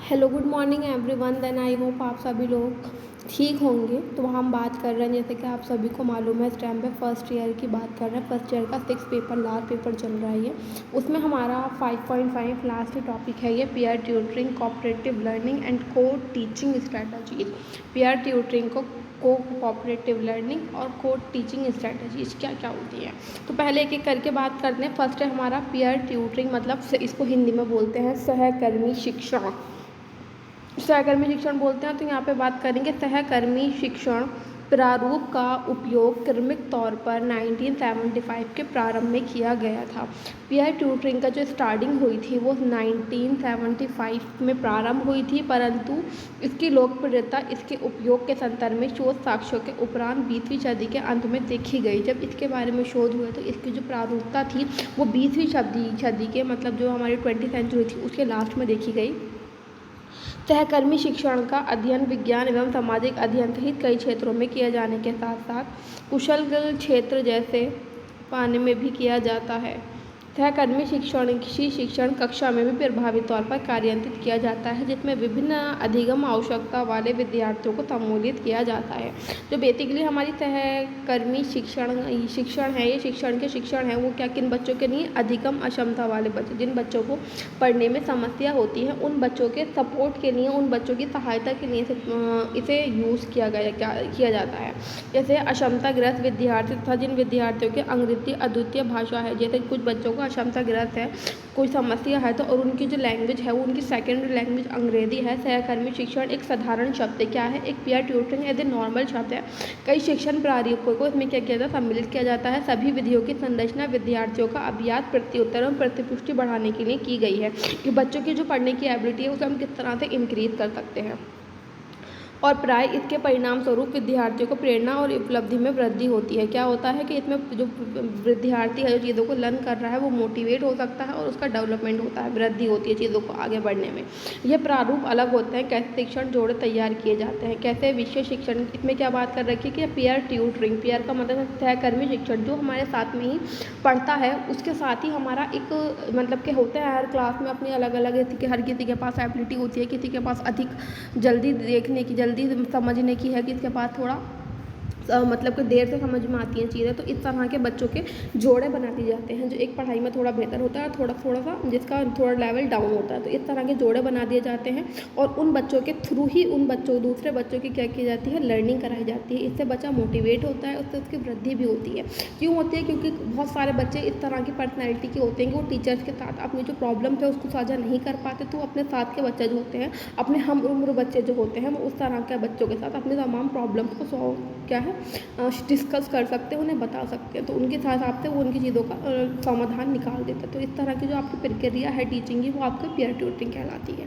Hello good morning everyone. Then I hope आप सभी लोग ठीक होंगे। तो हम बात कर रहे हैं, जैसे कि आप सभी को मालूम है, इस टाइम पे फर्स्ट ईयर की बात कर रहे हैं। फर्स्ट ईयर का 6 पेपर लास्ट पेपर चल रहा है ये। उसमें हमारा 5.5 लास्ट टॉपिक है ये peer tutoring, cooperative learning and को टीचिंग स्ट्रैटेजीज। पीयर ट्यूटरिंग को कोऑपरेटिव लर्निंग और को टीचिंग स्ट्रैटेजीज क्या क्या होती हैं। तो पहले एक एक करके बात करते हैं। फर्स्ट है हमारा पीयर ट्यूटरिंग, मतलब इसको हिंदी में बोलते हैं सहकर्मी शिक्षण। सहकर्मी शिक्षण बोलते हैं। तो यहाँ पे बात करेंगे सहकर्मी शिक्षण प्रारूप का उपयोग क्रमिक तौर पर 1975 के प्रारंभ में किया गया था। पीयर ट्यूटरिंग का जो स्टार्टिंग हुई थी वो 1975 में प्रारंभ हुई थी, परंतु इसकी लोकप्रियता इसके उपयोग के संदर्भ में शोध साक्ष्यों के उपरांत 20वीं सदी के अंत में देखी गई। जब इसके बारे में शोध हुए तो इसकी जो प्रारूपता थी वो 20वीं सदी के, मतलब जो हमारी 20वीं सेंचुरी थी, उसके लास्ट में देखी गई। सहकर्मी शिक्षण का अध्ययन विज्ञान एवं सामाजिक अध्ययन सहित कई क्षेत्रों में किए जाने के साथ साथ कुशल क्षेत्र जैसे पाने में भी किया जाता है। सहकर्मी शिक्षण कक्षा में भी प्रभावी तौर पर कार्यान्वित किया जाता है, जिसमें विभिन्न अधिगम आवश्यकता वाले विद्यार्थियों को सम्मिलित किया जाता है। जो बेसिकली हमारी सहकर्मी शिक्षण है, ये शिक्षण है वो क्या, किन बच्चों के लिए, अधिगम अक्षमता वाले बच्चे, जिन बच्चों को पढ़ने में समस्या होती है, उन बच्चों के सपोर्ट के लिए, उन बच्चों की सहायता के लिए इसे यूज़ किया जाता है। जैसे अक्षमताग्रस्त विद्यार्थी तथा जिन विद्यार्थियों की अंग्रेजी अद्वितीय भाषा है, जैसे कुछ बच्चों को अक्षमताग्रस्त है, कोई समस्या है, तो और उनकी जो लैंग्वेज है वो उनकी सेकेंडरी लैंग्वेज अंग्रेजी है। सहकर्मी शिक्षण एक साधारण शब्द है, क्या है, एक peer tutoring as a normal शब्द है। कई शिक्षण प्रारूपों को इसमें क्या किया जाता है, सम्मिलित किया जाता है। सभी विधियों की संरचना विद्यार्थियों का अभ्यास, प्रत्युत्तर एवं प्रतिपुष्टि बढ़ाने के लिए की गई है कि बच्चों की जो पढ़ने की एबिलिटी है उसे हम किस तरह से इंक्रीज कर सकते हैं। और प्राय इसके परिणाम स्वरूप विद्यार्थियों को प्रेरणा और उपलब्धि में वृद्धि होती है। क्या होता है कि इसमें जो विद्यार्थी है, जो चीज़ों को लर्न कर रहा है, वो मोटिवेट हो सकता है और उसका डेवलपमेंट होता है, वृद्धि होती है चीज़ों को आगे बढ़ने में। ये प्रारूप अलग होते हैं। कैसे शिक्षण जोड़े तैयार किए जाते हैं, कैसे विषय शिक्षण, इसमें क्या बात कर रखी है कि पीयर ट्यूटरिंग, पीयर का मतलब सहकर्मी शिक्षण, जो हमारे साथ में ही पढ़ता है उसके साथ ही हमारा एक मतलब के होते हैं हर क्लास में अपनी अलग अलग, हर किसी के पास एबिलिटी होती है, किसी के पास अधिक जल्दी देखने की, जल्दी समझने की है, किसके पास थोड़ा मतलब कि देर से समझ में आती हैं चीज़ें। तो इस तरह के बच्चों के जोड़े बना दिए जाते हैं, जो एक पढ़ाई में थोड़ा बेहतर होता है और थोड़ा सा जिसका थोड़ा लेवल डाउन होता है। तो इस तरह के जोड़े बना दिए जाते हैं और उन बच्चों के थ्रू ही दूसरे बच्चों की क्या की जाती है, लर्निंग कराई जाती है। इससे बच्चा मोटिवेट होता है, उससे उसकी वृद्धि भी होती है। क्यों होती है? क्योंकि बहुत सारे बच्चे इस तरह की पर्सनैलिटी के होते हैं कि वो टीचर्स के साथ अपनी जो प्रॉब्लम है उसको साझा नहीं कर पाते। तो अपने साथ के बच्चे जो होते हैं, अपने हम उम्र बच्चे जो होते हैं, वो उस तरह के बच्चों के साथ अपनी तमाम प्रॉब्लम्स को सॉल्व क्या है डिस्कस कर सकते हैं, उन्हें बता सकते हैं। तो उनके हिसाब से वो उनकी चीज़ों का समाधान निकाल देते हैं। तो इस तरह की जो आपकी प्रक्रिया है टीचिंग की, वो आपकी पीयर ट्यूटरिंग कहलाती है।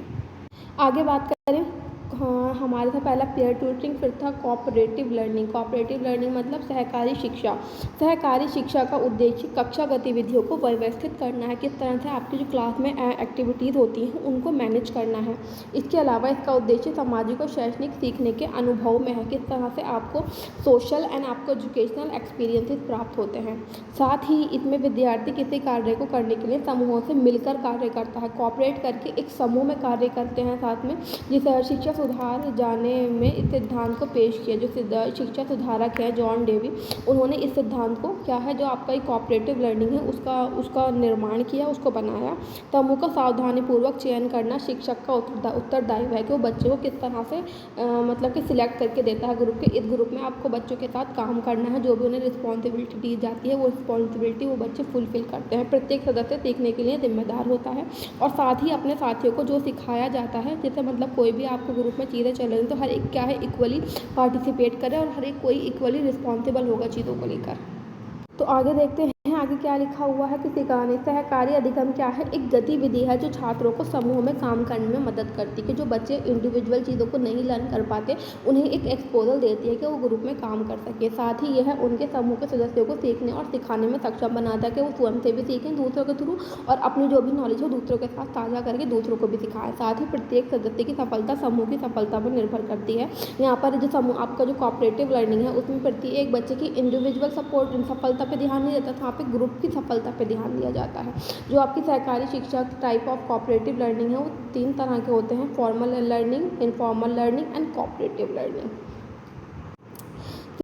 आगे बात करें, हाँ, हमारे था पहला पीयर ट्यूटरिंग, फिर था कोऑपरेटिव लर्निंग। कोऑपरेटिव लर्निंग मतलब सहकारी शिक्षा। सहकारी शिक्षा का उद्देश्य कक्षा गतिविधियों को व्यवस्थित करना है, किस तरह से आपकी जो क्लास में एक्टिविटीज़ होती हैं उनको मैनेज करना है। इसके अलावा इसका उद्देश्य सामाजिक और शैक्षणिक सीखने के अनुभव में है, किस तरह से आपको सोशल एंड आपको एजुकेशनल एक्सपीरियंसेस प्राप्त होते हैं। साथ ही इसमें विद्यार्थी किसी कार्य को करने के लिए समूहों से मिलकर कार्य करता है, कोऑपरेट करके एक समूह में कार्य करते हैं साथ में। जिस शिक्षा सुधार जाने में इस सिद्धांत को पेश किया, जो शिक्षा सुधारक है जॉन डेवी, उन्होंने इस सिद्धांत को क्या है, जो आपका एक कोऑपरेटिव लर्निंग है उसका निर्माण किया, उसको बनाया। समूह का सावधानीपूर्वक चयन करना शिक्षक का उत्तरदायित्व है कि वो बच्चे को किस तरह से मतलब कि सिलेक्ट करके देता है ग्रुप के। इस ग्रुप में आपको बच्चों के साथ काम करना है, जो भी उन्हें रिस्पॉन्सिबिलिटी दी जाती है वो रिस्पॉन्सिबिलिटी वो बच्चे फुलफिल करते हैं। प्रत्येक सदस्य सीखने के लिए जिम्मेदार होता है और साथ ही अपने साथियों को जो सिखाया जाता है, जैसे मतलब कोई भी आपको ग्रुप में चीज़ें चल रही हैं तो हर एक क्या है, इक्वली पार्टिसिपेट करे और हर एक कोई इक्वली रिस्पॉन्सिबल होगा चीज़ों को लेकर। तो आगे देखते हैं आगे क्या लिखा हुआ है कि सिखाने। सहकारी अधिगम क्या है, एक गतिविधि है जो छात्रों को समूह में काम करने में मदद करती है, कि जो बच्चे इंडिविजुअल चीज़ों को नहीं लर्न कर पाते उन्हें एक एक्सपोजर देती है कि वो ग्रुप में काम कर सके। साथ ही यह उनके समूह के सदस्यों को सीखने और सिखाने में सक्षम बनाता है कि वो स्वयं से भी सीखें दूसरों के थ्रू और अपनी जो भी नॉलेज हो दूसरों के साथ साझा करके दूसरों को भी सिखाएं। साथ ही प्रत्येक सदस्य की सफलता समूह की सफलता पर निर्भर करती है। यहाँ पर जो समूह आपका जो कोऑपरेटिव लर्निंग है उसमें प्रत्येक बच्चे की इंडिविजुअल सफलता पर ध्यान नहीं देता, वहाँ पे ग्रुप की सफलता पे ध्यान दिया जाता है। जो आपकी सहकारी शिक्षा टाइप ऑफ कोऑपरेटिव लर्निंग है वो 3 तरह के होते हैं, formal learning, informal learning and cooperative learning.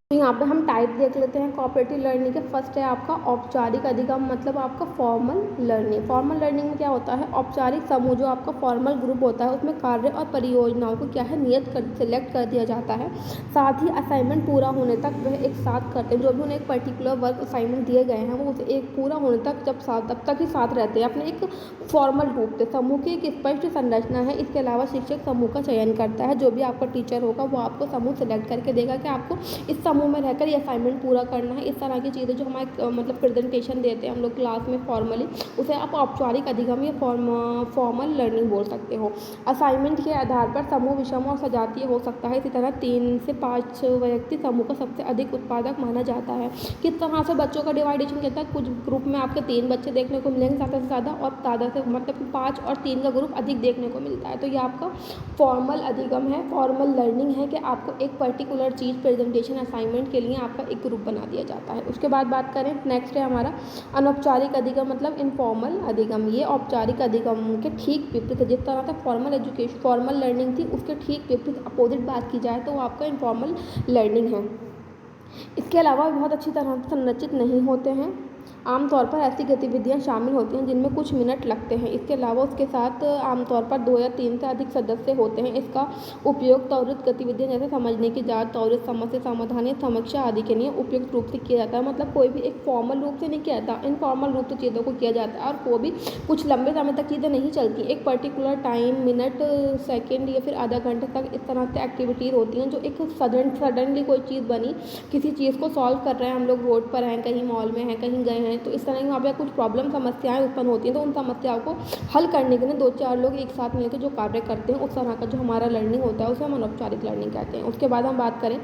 तो यहाँ पे हम टाइप देख लेते हैं कोऑपरेटिव लर्निंग के। फर्स्ट है आपका औपचारिक अधिगम, मतलब आपका फॉर्मल लर्निंग। फॉर्मल लर्निंग में क्या होता है, औपचारिक समूह जो आपका फॉर्मल ग्रुप होता है उसमें कार्य और परियोजनाओं को क्या है सेलेक्ट कर दिया जाता है। साथ ही असाइनमेंट पूरा होने तक वह एक साथ करते हैं, जो भी उन्हें एक पर्टिकुलर वर्क असाइनमेंट दिए गए हैं वो उसे एक पूरा होने तक तब तक ही साथ रहते हैं अपने एक फॉर्मल रूप से। समूह की एक स्पष्ट संरचना है। इसके अलावा शिक्षक समूह का चयन करता है। जो भी आपका टीचर होगा वो आपको समूह सेलेक्ट करके देगा कि आपको इस समूह में रहकर ये असाइनमेंट पूरा करना है। इस तरह की चीज़ें जो हमारे मतलब प्रेजेंटेशन देते हैं हम लोग क्लास में फॉर्मली, उसे आप औपचारिक अधिगम या फॉर्मल लर्निंग बोल सकते हो। असाइनमेंट के आधार पर समूह विषम और सजातीय हो सकता है। इसी तरह 3 से 5 व्यक्ति समूह का सबसे अधिक उत्पादक माना जाता है। किस तरह से बच्चों का डिवाइडेशन कहता है, कुछ ग्रुप में आपके 3 बच्चे देखने को मिलेंगे ज़्यादा से ज़्यादा, और ज़्यादा से मतलब 5 और 3 का ग्रुप अधिक देखने को मिलता है। तो ये आपका फॉर्मल अधिगम है, फॉर्मल लर्निंग है कि आपको एक पर्टिकुलर चीज़ प्रेजेंटेशन असाइनमेंट के लिए आपका एक ग्रुप बना दिया जाता है। उसके बाद बात करें, नेक्स्ट है हमारा अनौपचारिक अधिगम मतलब इनफॉर्मल अधिगम। ये औपचारिक अधिगम के ठीक विपरीत है। जिस तरह से फॉर्मल लर्निंग थी उसके ठीक विपरीत अपोजिट बात की जाए तो वो आपका इनफॉर्मल लर्निंग है। इसके अलावा बहुत अच्छी तरह से संरचित नहीं होते हैं। आमतौर पर ऐसी गतिविधियां शामिल होती हैं जिनमें कुछ मिनट लगते हैं। इसके अलावा उसके साथ आमतौर पर 2 या 3 से अधिक सदस्य होते हैं। इसका उपयोग त्वरित गतिविधियां जैसे समझने की जांच, त्वरित समस्या समाधान या समीक्षा आदि के लिए उपयुक्त रूप से किया जाता है। मतलब कोई भी एक फॉर्मल रूप से नहीं किया जाता, इनफॉर्मल रूप से चीज़ों को किया जाता है। और वो भी कुछ लंबे समय तक चीज़ें नहीं चलती, एक पर्टिकुलर टाइम, मिनट, सेकेंड या फिर आधा घंटे तक इस तरह से एक्टिविटीज़ होती हैं जो एक सडनली कोई चीज़ बनी, किसी चीज़ को सॉल्व कर रहे हैं, हम लोग रोड पर हैं, कहीं मॉल में हैं, कहीं गए हैं, तो इस तरह की वहाँ पे कुछ प्रॉब्लम समस्याएं उत्पन्न होती हैं। तो उन समस्याओं को हल करने के लिए 2-4 लोग एक साथ मिलकर जो कार्य करते हैं, उस तरह का जो हमारा लर्निंग होता है उसे हम अनौपचारिक लर्निंग कहते हैं। उसके बाद हम बात करें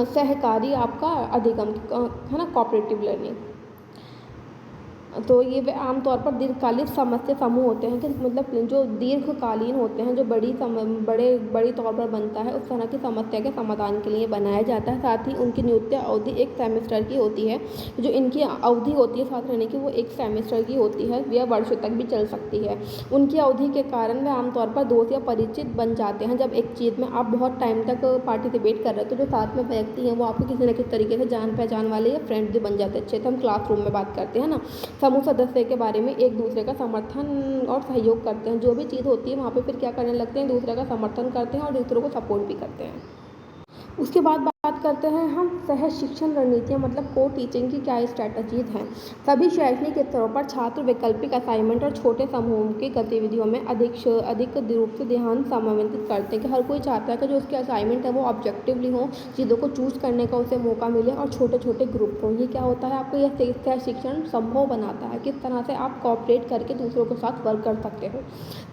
सहकारी आपका अधिगम है ना, कोऑपरेटिव लर्निंग। तो ये वे आमतौर पर दीर्घकालिक समस्या समूह होते हैं कि मतलब जो दीर्घकालीन होते हैं, जो बड़ी तौर पर बनता है, उस तरह की समस्या के समाधान के लिए बनाया जाता है। साथ ही उनकी नियुक्ति अवधि 1 सेमेस्टर की होती है। जो इनकी अवधि होती है साथ रहने की वो 1 सेमेस्टर की होती है, यह वर्षों तक भी चल सकती है। उनकी अवधि के कारण वे आमतौर पर दोस्त या परिचित बन जाते हैं। जब एक चीज़ में आप बहुत टाइम तक पार्टिसिपेट कर रहे हो तो जो साथ में व्यक्ति हैं वो आपको किसी न किसी तरीके से जान पहचान वाले या फ्रेंड भी बन जाते हैं। अच्छे से हम क्लासरूम में बात करते हैं ना, समूह सदस्य के बारे में एक दूसरे का समर्थन और सहयोग करते हैं। जो भी चीज़ होती है वहाँ पे फिर क्या करने लगते हैं, दूसरे का समर्थन करते हैं और दूसरों को सपोर्ट भी करते हैं। उसके बाद बात करते हैं हम सह शिक्षण रणनीतियाँ मतलब को टीचिंग की क्या स्ट्रैटेजीज हैं। सभी शैक्षणिक स्तरों पर छात्र वैकल्पिक असाइनमेंट और छोटे समूहों की गतिविधियों में अधिक रूप से ध्यान समन्वित करते हैं कि हर कोई चाहता है कि जो उसके असाइनमेंट है वो ऑब्जेक्टिवली हो, चीज़ों को चूज़ करने का उसे मौका मिले और छोटे छोटे ग्रुप हों। ये क्या होता है, आपको यह सह शिक्षण संभव बनाता है, किस तरह से आप कोऑपरेट करके दूसरों के साथ वर्क कर सकते हो।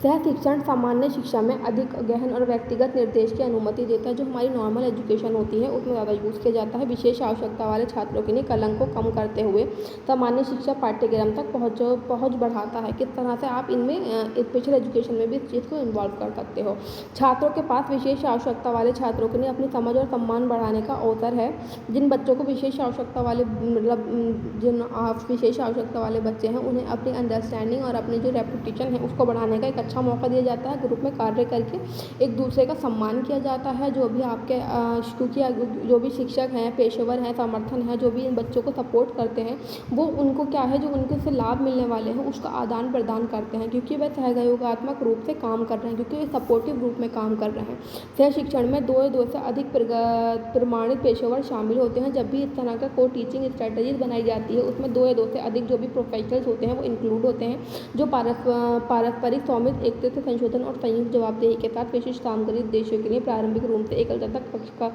सह शिक्षण सामान्य शिक्षा में अधिक गहन और व्यक्तिगत निर्देश की अनुमति देता है। जो हमारी नॉर्मल एजुकेशन होती है उसमें ज़्यादा यूज़ किया जाता है। विशेष आवश्यकता वाले छात्रों के लिए कलंक को कम करते हुए सामान्य शिक्षा पाठ्यक्रम तक पहुँच बढ़ाता है। किस तरह से आप इनमें स्पेशल एजुकेशन में भी इस चीज़ को इन्वॉल्व कर सकते हो। छात्रों के पास विशेष आवश्यकता वाले छात्रों के लिए अपनी समझ और सम्मान बढ़ाने का अवसर है। जिन बच्चों को विशेष आवश्यकता वाले मतलब जिन विशेष आवश्यकता वाले बच्चे हैं उन्हें अपनी अंडरस्टैंडिंग और अपनी जो रेपुटेशन है उसको बढ़ाने का एक अच्छा मौका दिया जाता है। ग्रुप में कार्य करके एक दूसरे का सम्मान किया जाता है। जो भी आपके क्योंकि जो भी शिक्षक हैं, पेशेवर हैं, समर्थन है, जो भी इन बच्चों को सपोर्ट करते हैं वो उनको क्या है, जो उनके से लाभ मिलने वाले हैं उसका आदान प्रदान करते हैं, क्योंकि वे सहयोगात्मक रूप से काम कर रहे हैं, क्योंकि वे सपोर्टिव रूप में काम कर रहे हैं। सह शिक्षण में 2 से अधिक प्रमाणित पेशेवर शामिल होते हैं। जब भी इस तरह का को टीचिंग स्ट्रैटेजीज बनाई जाती है उसमें 2 से अधिक जो भी प्रोफेशनल्स होते हैं वो इंक्लूड होते हैं, जो पारस्परिक स्वामित्व, एकत्रित संशोधन और संयुक्त जवाबदेही के साथ विशिष्ट सामग्री उद्देश्यों के लिए प्रारंभिक रूप से एकल तक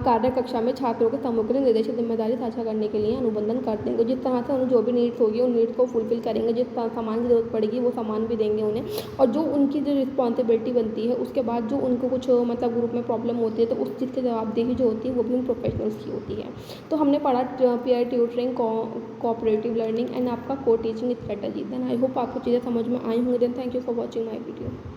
कार्य कक्षा में छात्रों के समूह के लिए निर्देशित जिम्मेदारी साझा करने के लिए अनुबंधन करते हैं। जिस तरह से उन्हें जो भी नीड्स होगी उन नीड्स को फुलफिल करेंगे, जिस सामान की जरूरत पड़ेगी वो सामान भी देंगे उन्हें, और जो उनकी जो रिस्पॉन्सिबिलिटी बनती है उसके बाद जो उनको कुछ मतलब ग्रुप में प्रॉब्लम होती है तो उस चीज़ की जवाबदेही जो होती है वो भी उन प्रोफेशनल्स की होती है। तो हमने पढ़ा peer tutoring, cooperative learning and आपका co teaching strategy. Then I hope आपको चीज़ें समझ में आई होंगी। Then thank you for watching my video.